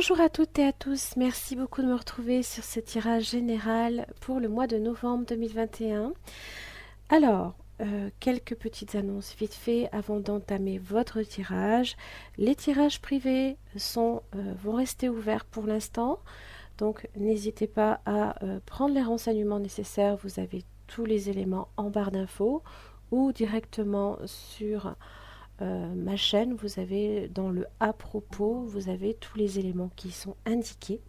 Bonjour à toutes et à tous, merci beaucoup de me retrouver sur ce tirage général pour le mois de novembre 2021. Alors, quelques petites annonces vite fait avant d'entamer votre tirage. Les tirages privés vont rester ouverts pour l'instant, donc n'hésitez pas à prendre les renseignements nécessaires, vous avez tous les éléments en barre d'infos ou directement sur ma chaîne, vous avez dans le à propos, vous avez tous les éléments qui sont indiqués.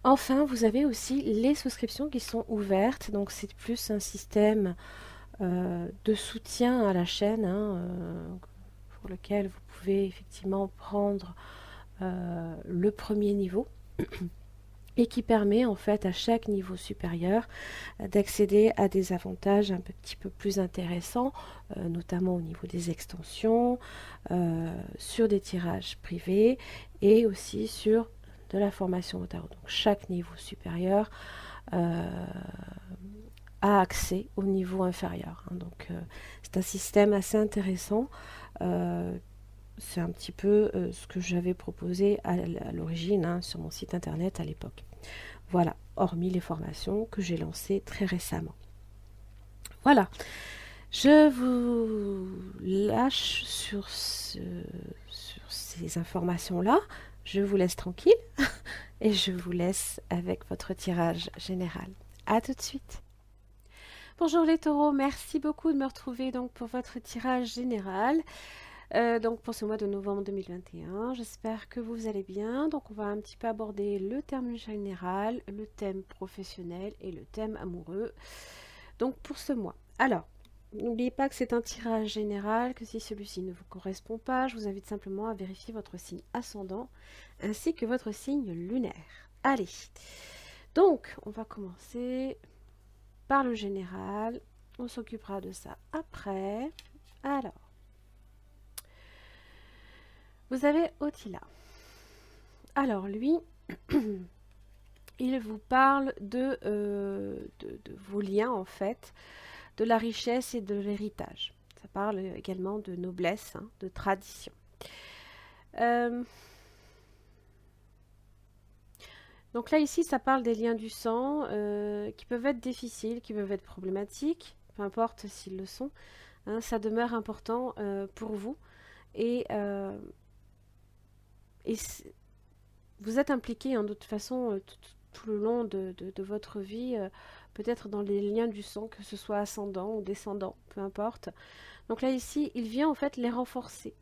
Enfin, vous avez aussi les souscriptions qui sont ouvertes, donc c'est plus un système de soutien à la chaîne, pour lequel vous pouvez effectivement prendre le premier niveau et qui permet en fait à chaque niveau supérieur d'accéder à des avantages un petit peu plus intéressants, notamment au niveau des extensions, sur des tirages privés et aussi sur de la formation au tarot. Donc chaque niveau supérieur a accès au niveau inférieur. Donc c'est un système assez intéressant. C'est un petit peu ce que j'avais proposé à l'origine sur mon site internet à l'époque. Voilà, hormis les formations que j'ai lancées très récemment. Voilà, je vous lâche sur ces informations-là. Je vous laisse tranquille et je vous laisse avec votre tirage général. À tout de suite. Bonjour les taureaux, merci beaucoup de me retrouver donc pour votre tirage général. Donc pour ce mois de novembre 2021, j'espère que vous allez bien. Donc on va un petit peu aborder le thème général, le thème professionnel et le thème amoureux. Donc pour ce mois. Alors, n'oubliez pas que c'est un tirage général, que si celui-ci ne vous correspond pas, je vous invite simplement à vérifier votre signe ascendant ainsi que votre signe lunaire. Allez, donc on va commencer par le général. On s'occupera de ça après. Alors, vous avez Otila. Alors lui, il vous parle de vos liens en fait, de la richesse et de l'héritage. Ça parle également de noblesse, de tradition. Donc là ici, ça parle des liens du sang qui peuvent être difficiles, qui peuvent être problématiques, peu importe s'ils le sont. Ça demeure important pour vous et vous êtes impliqué de toute façon tout le long de votre vie, peut-être dans les liens du sang, que ce soit ascendant ou descendant, peu importe. Donc là ici, il vient en fait les renforcer.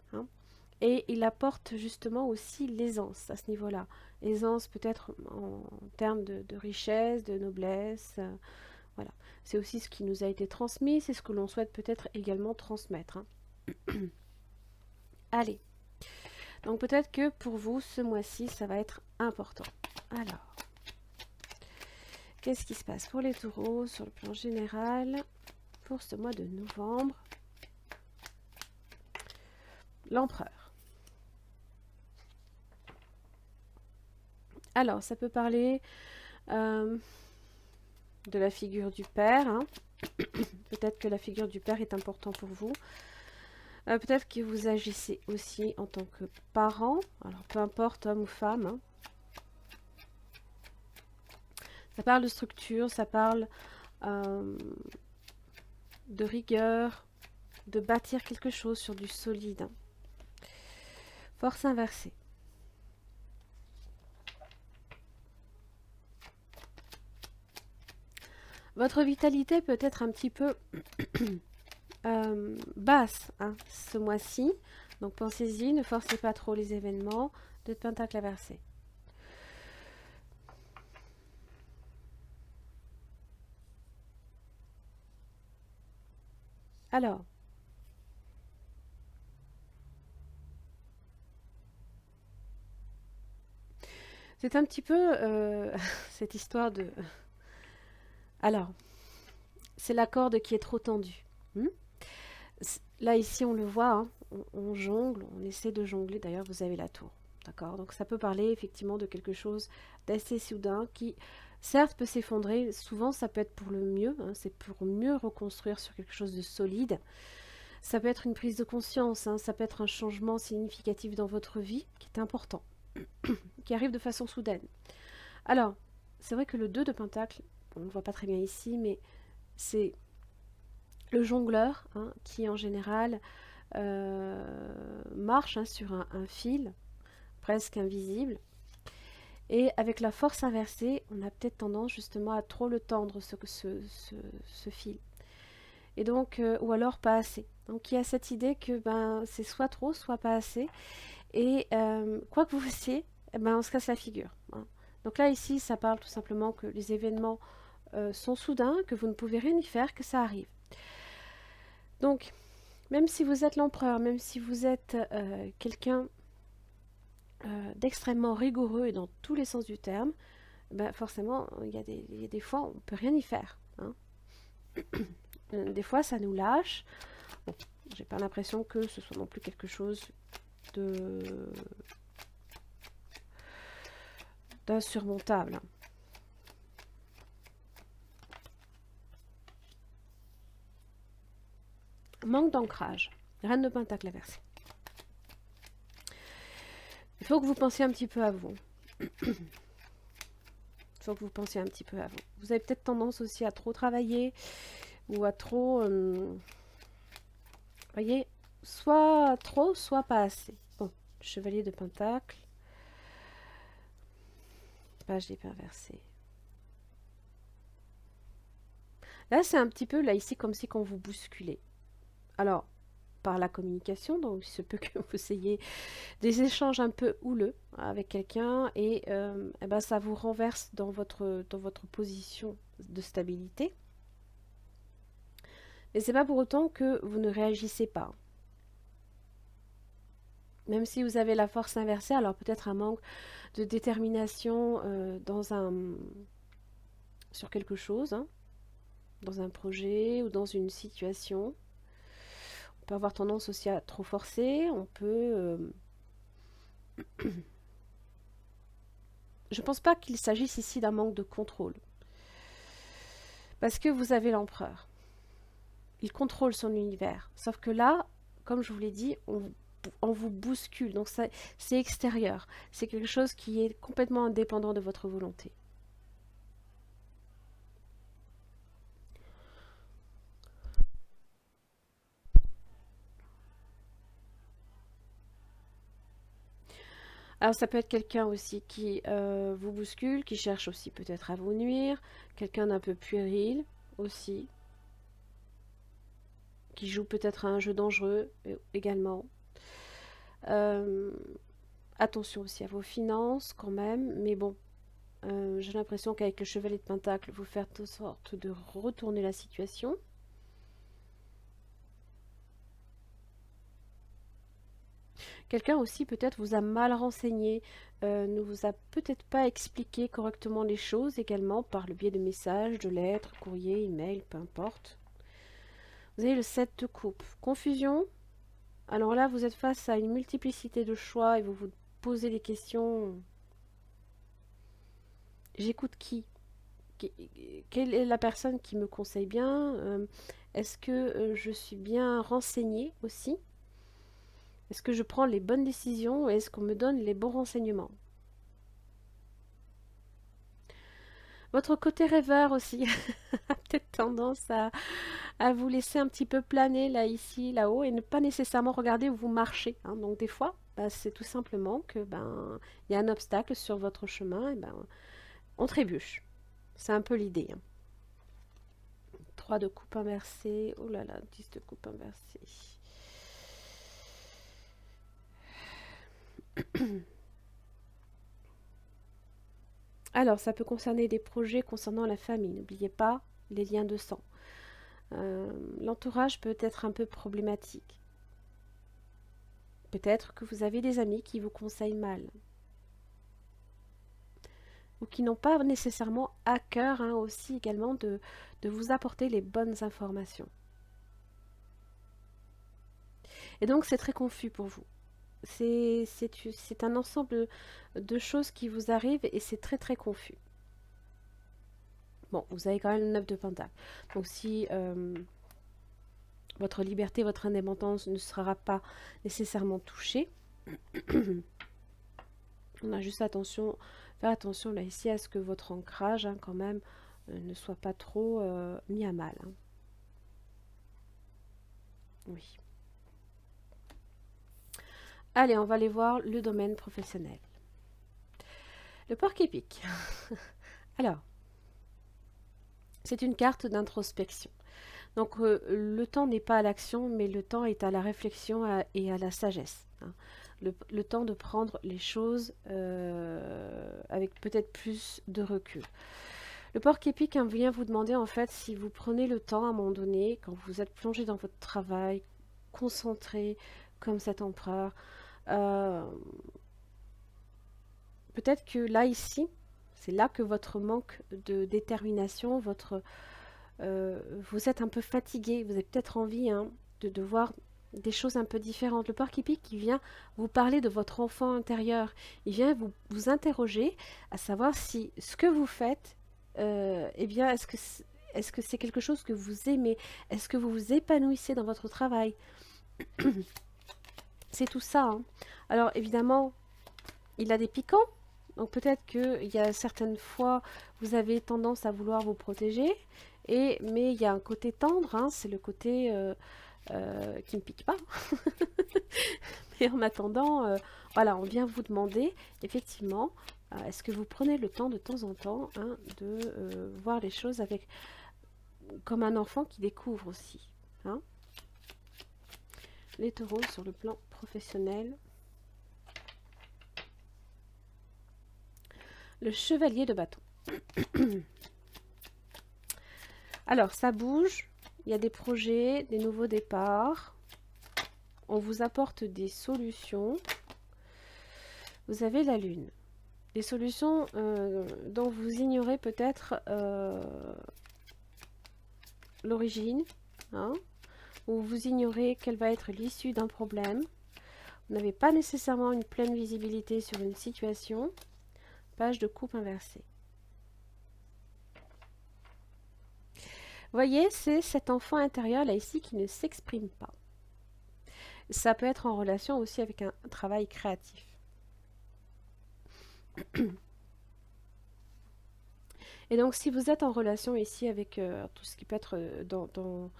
Et il apporte justement aussi l'aisance à ce niveau-là. Aisance peut-être en termes de richesse, de noblesse. Voilà. C'est aussi ce qui nous a été transmis, c'est ce que l'on souhaite peut-être également transmettre. Allez. Donc peut-être que pour vous, ce mois-ci, ça va être important. Alors, qu'est-ce qui se passe pour les taureaux sur le plan général pour ce mois de novembre? L'empereur. Alors, ça peut parler de la figure du père. Peut-être que la figure du père est importante pour vous. Peut-être que vous agissez aussi en tant que parent. Alors, peu importe, homme ou femme. Ça parle de structure, ça parle de rigueur, de bâtir quelque chose sur du solide. Force inversée. Votre vitalité peut être un petit peu basse ce mois-ci. Donc pensez-y, ne forcez pas trop les événements. De pentacle inversé. Alors, c'est un petit peu cette histoire de... Alors, c'est la corde qui est trop tendue. Là, ici, on le voit, on jongle, on essaie de jongler. D'ailleurs, vous avez la tour. D'accord? Donc, ça peut parler effectivement de quelque chose d'assez soudain qui, certes, peut s'effondrer. Souvent, ça peut être pour le mieux. C'est pour mieux reconstruire sur quelque chose de solide. Ça peut être une prise de conscience. Ça peut être un changement significatif dans votre vie qui est important. qui arrive de façon soudaine. Alors, c'est vrai que le 2 de Pentacle, on ne le voit pas très bien ici, mais c'est le jongleur, hein, qui en général marche, hein, sur un fil presque invisible. Et avec la force inversée, on a peut-être tendance justement à trop le tendre, ce fil. Et donc, ou alors pas assez. Donc il y a cette idée que ben, c'est soit trop, soit pas assez. Et quoi que vous fassiez, eh ben, on se casse la figure, hein. Donc là, ici, ça parle tout simplement que les événements sont soudains, que vous ne pouvez rien y faire, que ça arrive. Donc, même si vous êtes l'empereur, même si vous êtes quelqu'un d'extrêmement rigoureux et dans tous les sens du terme, ben forcément, il y a des fois, on ne peut rien y faire, hein. Des fois, ça nous lâche. Bon, j'ai pas l'impression que ce soit non plus quelque chose d'insurmontable. Manque d'ancrage. Reine de Pentacle inversée. Il faut que vous pensiez un petit peu à vous. Il faut que vous pensiez un petit peu à vous. Vous avez peut-être tendance aussi à trop travailler ou à trop... voyez, soit trop, soit pas assez. Bon, chevalier de Pentacle. Page d'épée inversée. Là, c'est un petit peu, là, ici, comme si qu'on vous bousculait. Alors, par la communication, donc il se peut que vous ayez des échanges un peu houleux avec quelqu'un et, eh ben, ça vous renverse dans votre position de stabilité. Mais c'est pas pour autant que vous ne réagissez pas. Même si vous avez la force inversée, alors peut-être un manque de détermination sur quelque chose, hein, dans un projet ou dans une situation. On peut avoir tendance aussi à trop forcer, on peut... Je pense pas qu'il s'agisse ici d'un manque de contrôle. Parce que vous avez l'empereur. Il contrôle son univers. Sauf que là, comme je vous l'ai dit, on vous bouscule. Donc c'est extérieur. C'est quelque chose qui est complètement indépendant de votre volonté. Alors ça peut être quelqu'un aussi qui vous bouscule, qui cherche aussi peut-être à vous nuire, quelqu'un d'un peu puéril aussi, qui joue peut-être à un jeu dangereux également. Euh, Attention aussi à vos finances quand même, mais bon, j'ai l'impression qu'avec le chevalier de Pentacle, vous faites en sorte de retourner la situation. Quelqu'un aussi peut-être vous a mal renseigné, ne vous a peut-être pas expliqué correctement les choses également par le biais de messages, de lettres, courriers, emails, peu importe. Vous avez le 7 de coupe. Confusion. Alors là, vous êtes face à une multiplicité de choix et vous vous posez des questions. J'écoute qui? Quelle est la personne qui me conseille bien? Est-ce que je suis bien renseignée aussi? Est-ce que je prends les bonnes décisions? Est-ce qu'on me donne les bons renseignements? Votre côté rêveur aussi a peut-être tendance à vous laisser un petit peu planer là, ici, là-haut, et ne pas nécessairement regarder où vous marchez, hein. Donc des fois, bah, c'est tout simplement que ben il y a un obstacle sur votre chemin, et ben on trébuche. C'est un peu l'idée, hein. 3 de coupe inversée. Oh là là, 10 de coupe inversée. Alors, ça peut concerner des projets concernant la famille. N'oubliez pas les liens de sang. L'entourage peut être un peu problématique. Peut-être que vous avez des amis qui vous conseillent mal. Ou qui n'ont pas nécessairement à cœur, hein, aussi également de vous apporter les bonnes informations. Et donc c'est très confus pour vous. C'est un ensemble de choses qui vous arrivent et c'est très très confus. Bon, vous avez quand même le 9 de Pentacle. Donc si votre liberté, votre indépendance ne sera pas nécessairement touchée, On a juste attention, faire attention là ici à ce que votre ancrage, hein, quand même, ne soit pas trop mis à mal. Hein. Oui. Allez, on va aller voir le domaine professionnel. Le porc-épic. Alors, c'est une carte d'introspection. Donc, le temps n'est pas à l'action, mais le temps est à la réflexion et à la sagesse. Hein. Le temps de prendre les choses avec peut-être plus de recul. Le porc-épic vient vous demander en fait si vous prenez le temps à un moment donné, quand vous êtes plongé dans votre travail, concentré comme cet empereur, peut-être que là, ici, c'est là que votre manque de détermination, vous êtes un peu fatigué, vous avez peut-être envie de voir des choses un peu différentes. Le porc-épic qui vient vous parler de votre enfant intérieur, il vient vous interroger à savoir si ce que vous faites, eh bien, est-ce que c'est quelque chose que vous aimez? Est-ce que vous vous épanouissez dans votre travail? C'est tout ça. Hein. Alors, évidemment, il a des piquants. Donc, peut-être qu'il y a certaines fois, vous avez tendance à vouloir vous protéger. Mais il y a un côté tendre. Hein, c'est le côté qui ne pique pas. Et en attendant, voilà, on vient vous demander, effectivement, est-ce que vous prenez le temps de temps en temps hein, de voir les choses avec comme un enfant qui découvre aussi. Hein. Les taureaux sur le plan professionnel. Le chevalier de bâton. Alors, ça bouge. Il y a des projets, des nouveaux départs. On vous apporte des solutions. Vous avez la lune. Des solutions dont vous ignorez peut-être l'origine. Hein, ou vous ignorez quelle va être l'issue d'un problème. Vous n'avez pas nécessairement une pleine visibilité sur une situation. Page de coupe inversée. Vous voyez, c'est cet enfant intérieur là ici qui ne s'exprime pas. Ça peut être en relation aussi avec un travail créatif. Et donc, si vous êtes en relation ici avec tout ce qui peut être dans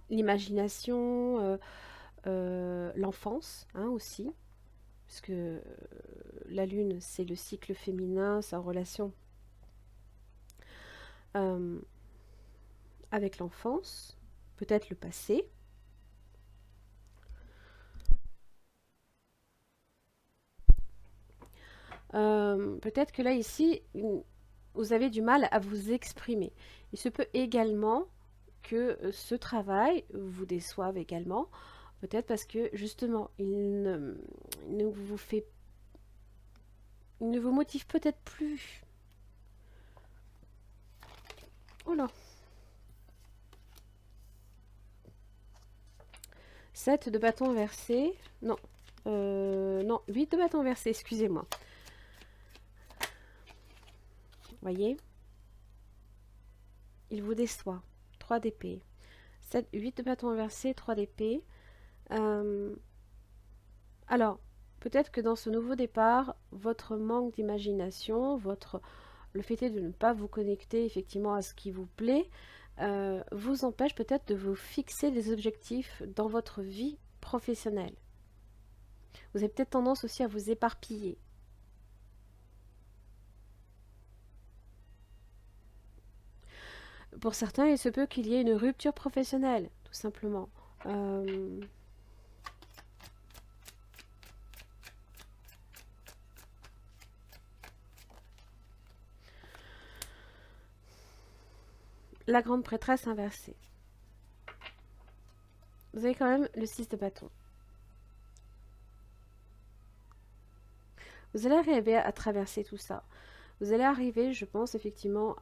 l'imagination, l'enfance hein, aussi, puisque la lune, c'est le cycle féminin, c'est en relation avec l'enfance, peut-être le passé. Peut-être que là, ici, vous avez du mal à vous exprimer. Il se peut également que ce travail vous déçoive également, peut-être parce que justement, il ne vous motive peut-être plus. Oh là. 7 de bâton inversé. Non. Non, 8 de bâton inversé, excusez-moi. Voyez, il vous déçoit. 3 d'épée. 8 de bâton inversé, 3 d'épée. Alors, peut-être que dans ce nouveau départ, votre manque d'imagination, le fait est de ne pas vous connecter effectivement à ce qui vous plaît, vous empêche peut-être de vous fixer des objectifs dans votre vie professionnelle. Vous avez peut-être tendance aussi à vous éparpiller. Pour certains, il se peut qu'il y ait une rupture professionnelle, tout simplement. La grande prêtresse inversée. Vous avez quand même le 6 de bâton. Vous allez arriver à traverser tout ça. Vous allez arriver, je pense, effectivement,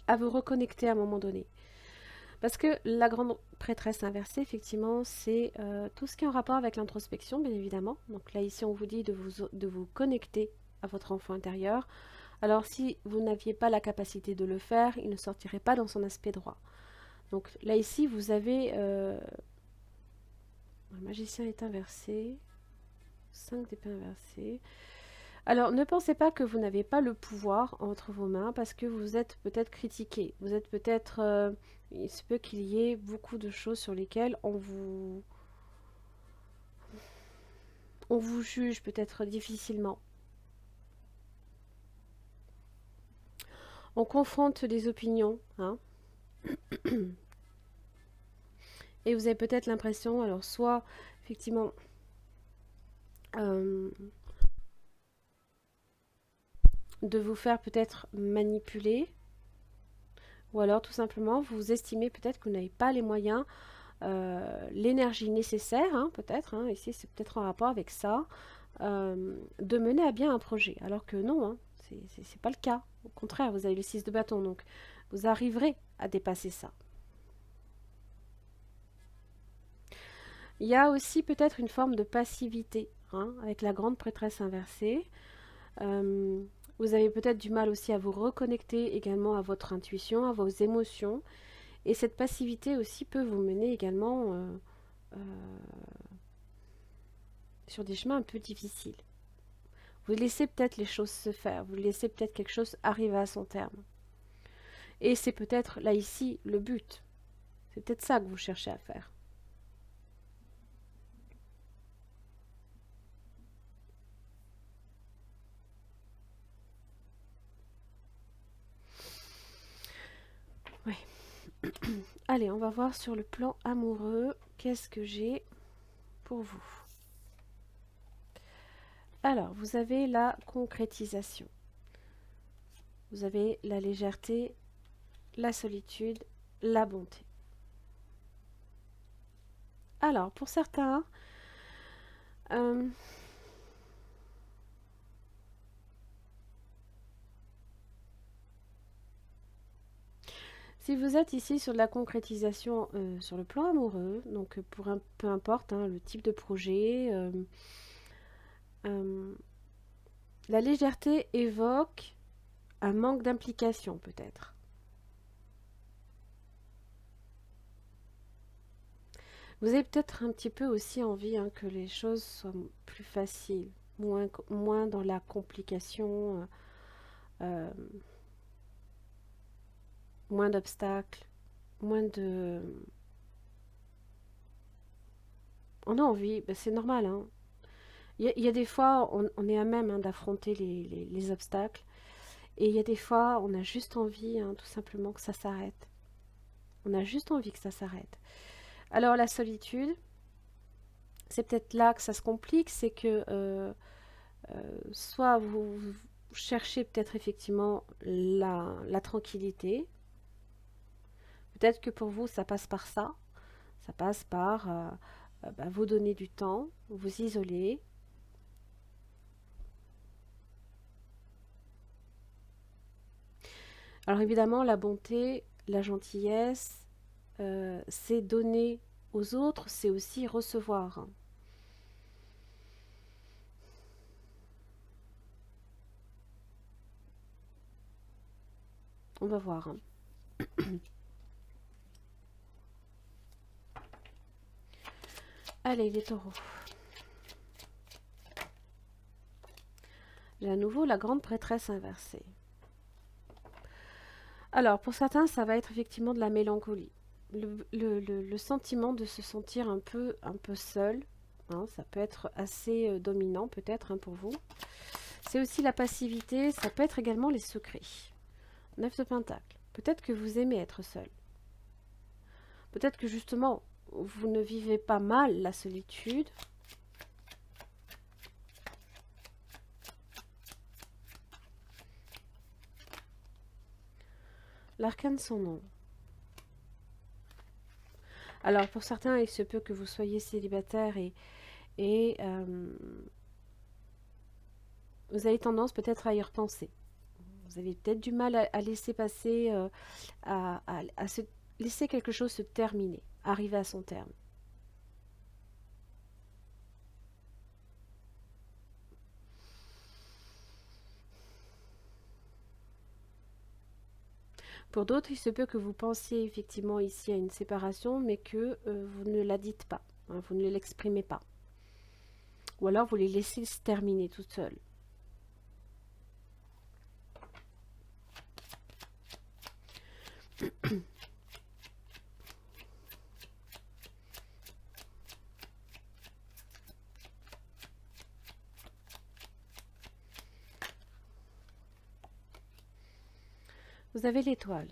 à vous reconnecter à un moment donné. Parce que la grande prêtresse inversée, effectivement, c'est tout ce qui est en rapport avec l'introspection, bien évidemment. Donc là, ici, on vous dit de vous connecter à votre enfant intérieur, Alors si vous n'aviez pas la capacité de le faire, il ne sortirait pas dans son aspect droit. Donc là ici, vous avez... le magicien est inversé. 5 d'épée inversée. Alors, ne pensez pas que vous n'avez pas le pouvoir entre vos mains parce que vous êtes peut-être critiqué. Vous êtes peut-être... il se peut qu'il y ait beaucoup de choses sur lesquelles on vous juge peut-être difficilement. On confronte des opinions, hein. Et vous avez peut-être l'impression, alors soit effectivement euh, de vous faire peut-être manipuler, ou alors tout simplement vous estimez peut-être que vous n'avez pas les moyens, l'énergie nécessaire, hein, peut-être, hein, ici c'est peut-être en rapport avec ça, de mener à bien un projet. Alors que non, hein, c'est pas le cas. Au contraire, vous avez le 6 de bâton, donc vous arriverez à dépasser ça. Il y a aussi peut-être une forme de passivité, hein, avec la grande prêtresse inversée. Vous avez peut-être du mal aussi à vous reconnecter également à votre intuition, à vos émotions. Et cette passivité aussi peut vous mener également sur des chemins un peu difficiles. Vous laissez peut-être les choses se faire, vous laissez peut-être quelque chose arriver à son terme. Et c'est peut-être là ici le but. C'est peut-être ça que vous cherchez à faire. Oui. Allez, on va voir sur le plan amoureux, qu'est-ce que j'ai pour vous. Alors, vous avez la concrétisation. Vous avez la légèreté, la solitude, la bonté. Alors, pour certains, si vous êtes ici sur de la concrétisation sur le plan amoureux, donc pour peu importe hein, le type de projet, la légèreté évoque un manque d'implication peut-être. Vous avez peut-être un petit peu aussi envie hein, que les choses soient plus faciles, moins dans la complication, moins d'obstacles, moins de... On a envie, ben c'est normal. Hein. Il y a des fois, on est à même hein, d'affronter les obstacles. Et il y a des fois, on a juste envie, hein, tout simplement, que ça s'arrête. On a juste envie que ça s'arrête. Alors la solitude, c'est peut-être là que ça se complique, c'est que soit vous cherchez peut-être effectivement la tranquillité, peut-être que pour vous ça passe par ça passe par bah, vous donner du temps, vous isoler. Alors évidemment la bonté, la gentillesse, c'est donner aux autres, c'est aussi recevoir. On va voir. Hein. Allez, les taureaux. J'ai à nouveau la grande prêtresse inversée. Alors, pour certains, ça va être effectivement de la mélancolie. Le sentiment de se sentir un peu seul. Hein, ça peut être assez dominant peut-être hein, pour vous. C'est aussi la passivité, ça peut être également les secrets. 9 de Pentacle. Peut-être que vous aimez être seul. Peut-être que justement, vous ne vivez pas mal la solitude. L'arcane sans nom. Alors pour certains, il se peut que vous soyez célibataire et vous avez tendance peut-être à y repenser. Vous avez peut-être du mal à laisser passer, à se laisser quelque chose se terminer, arriver à son terme. Pour d'autres, il se peut que vous pensiez effectivement ici à une séparation, mais que vous ne la dites pas, hein, vous ne l'exprimez pas. Ou alors vous les laissez se terminer toutes seules. Vous avez l'étoile.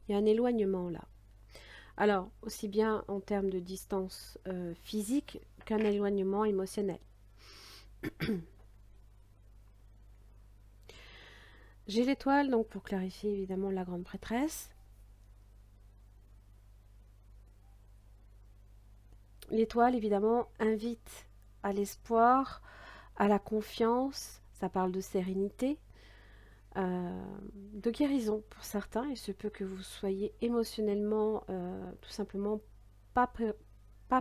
Il y a un éloignement là. Alors, aussi bien en termes de distance physique qu'un éloignement émotionnel. J'ai l'étoile, donc pour clarifier évidemment la grande prêtresse. L'étoile, évidemment, invite à l'espoir, à la confiance, ça parle de sérénité, de guérison pour certains. Il se peut que vous soyez émotionnellement tout simplement pas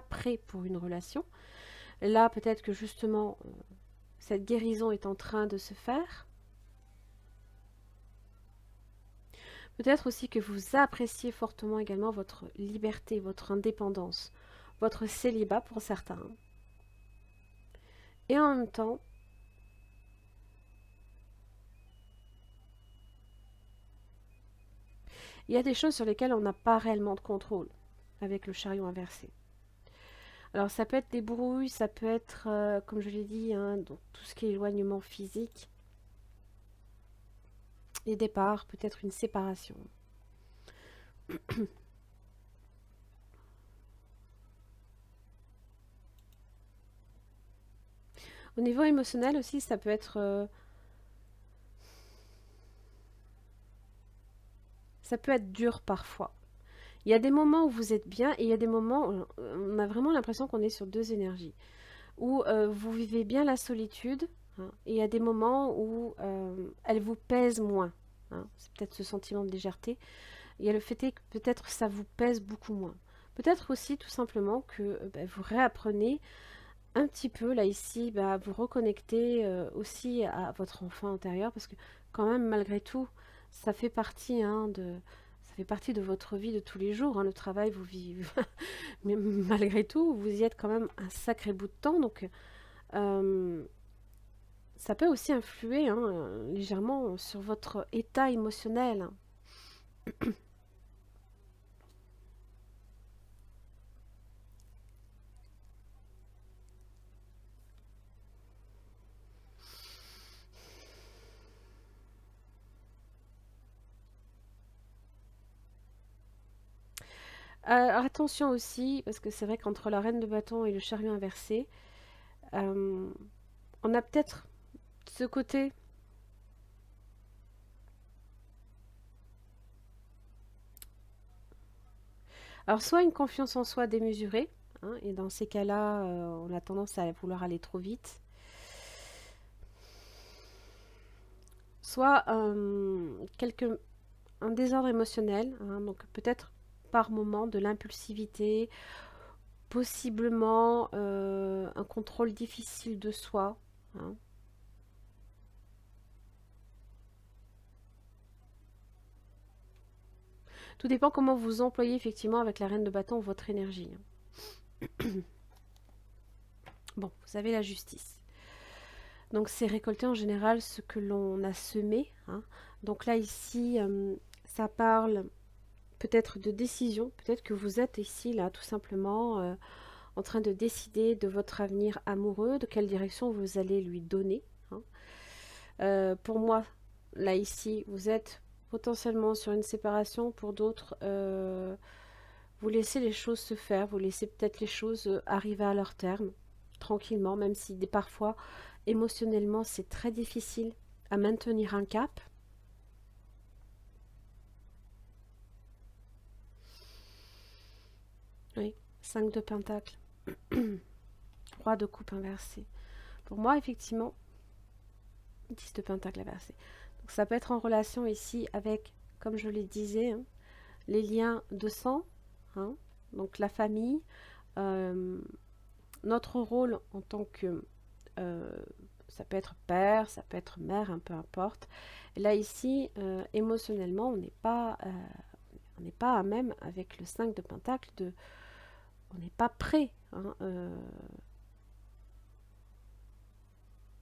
prêt pour une relation. Là, peut-être que justement, cette guérison est en train de se faire. Peut-être aussi que vous appréciez fortement également votre liberté, votre indépendance, votre célibat pour certains. Et en même temps, il y a des choses sur lesquelles on n'a pas réellement de contrôle avec le chariot inversé. Alors ça peut être des brouilles, ça peut être, comme je l'ai dit, hein, donc tout ce qui est éloignement physique, des départs, peut-être une séparation. Au niveau émotionnel aussi, ça peut être dur parfois. Il y a des moments où vous êtes bien et il y a des moments où on a vraiment l'impression qu'on est sur deux énergies. Où vous vivez bien la solitude, hein, et il y a des moments où elle vous pèse moins. Hein. C'est peut-être ce sentiment de légèreté. Il y a le fait que peut-être ça vous pèse beaucoup moins. Peut-être aussi tout simplement que vous réapprenez un petit peu, là ici, à vous reconnecter aussi à votre enfant intérieur, parce que quand même, malgré tout, ça fait partie ça fait partie de votre vie de tous les jours. Hein, le travail, vous vivez, mais malgré tout, vous y êtes quand même un sacré bout de temps, donc ça peut aussi influer légèrement sur votre état émotionnel. Alors attention aussi, parce que c'est vrai qu'entre la reine de bâton et le chariot inversé, euh, on a peut-être ce côté. Alors soit une confiance en soi démesurée, hein, et dans ces cas-là, on a tendance à vouloir aller trop vite, soit un désordre émotionnel, hein, donc peut-être par moment de l'impulsivité, possiblement un contrôle difficile de soi. Hein. Tout dépend comment vous employez effectivement avec la reine de bâton votre énergie. Bon, vous avez la justice. Donc c'est récolter en général ce que l'on a semé. Hein. Donc là ici, ça parle peut-être de décision. Peut-être que vous êtes ici là tout simplement en train de décider de votre avenir amoureux, de quelle direction vous allez lui donner. Hein. Pour moi, là ici, vous êtes potentiellement sur une séparation. Pour d'autres, vous laissez les choses se faire. Vous laissez peut-être les choses arriver à leur terme, tranquillement, même si parfois, émotionnellement, c'est très difficile à maintenir un cap. Oui, 5 de pentacle. Roi de coupe inversé. Pour moi, effectivement, 10 de pentacle inversé. Ça peut être en relation ici avec, comme je le disais, hein, les liens de sang, hein, donc la famille, notre rôle en tant que, ça peut être père, ça peut être mère, hein, peu importe. Et là ici, émotionnellement, on n'est pas à même avec le 5 de Pentacle on n'est pas prêt, hein,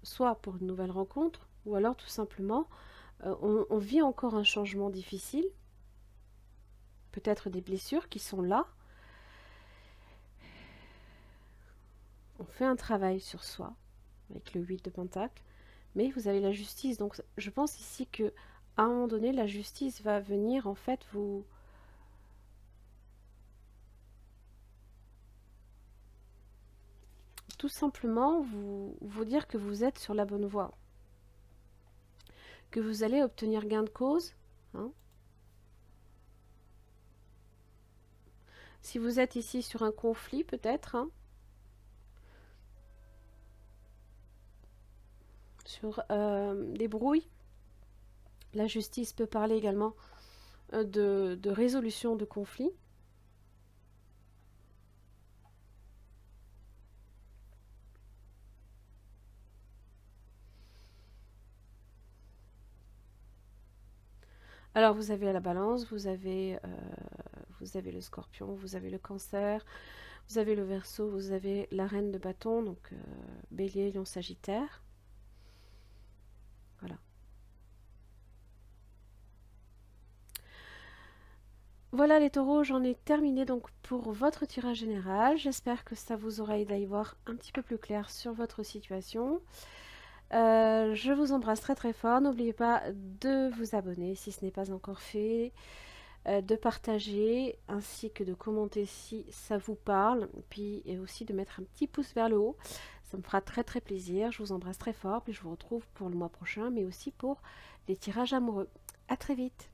soit pour une nouvelle rencontre, ou alors tout simplement, on vit encore un changement difficile, peut-être des blessures qui sont là. On fait un travail sur soi, avec le 8 de Pentacle, mais vous avez la justice. Donc je pense ici que à un moment donné, la justice va venir en fait vous... tout simplement vous dire que vous êtes sur la bonne voie, que vous allez obtenir gain de cause, hein. Si vous êtes ici sur un conflit peut-être, hein, sur des brouilles, la justice peut parler également de résolution de conflits. Alors vous avez la balance, vous avez le scorpion, vous avez le cancer, vous avez le verseau, vous avez la reine de bâton, donc bélier, lion, sagittaire. Voilà. Voilà les taureaux, j'en ai terminé donc pour votre tirage général. J'espère que ça vous aura aidé à y voir un petit peu plus clair sur votre situation. Je vous embrasse très très fort. N'oubliez pas de vous abonner si ce n'est pas encore fait, de partager ainsi que de commenter si ça vous parle, puis et aussi de mettre un petit pouce vers le haut. Ça me fera très très plaisir. Je vous embrasse très fort, puis je vous retrouve pour le mois prochain, mais aussi pour les tirages amoureux. À très vite.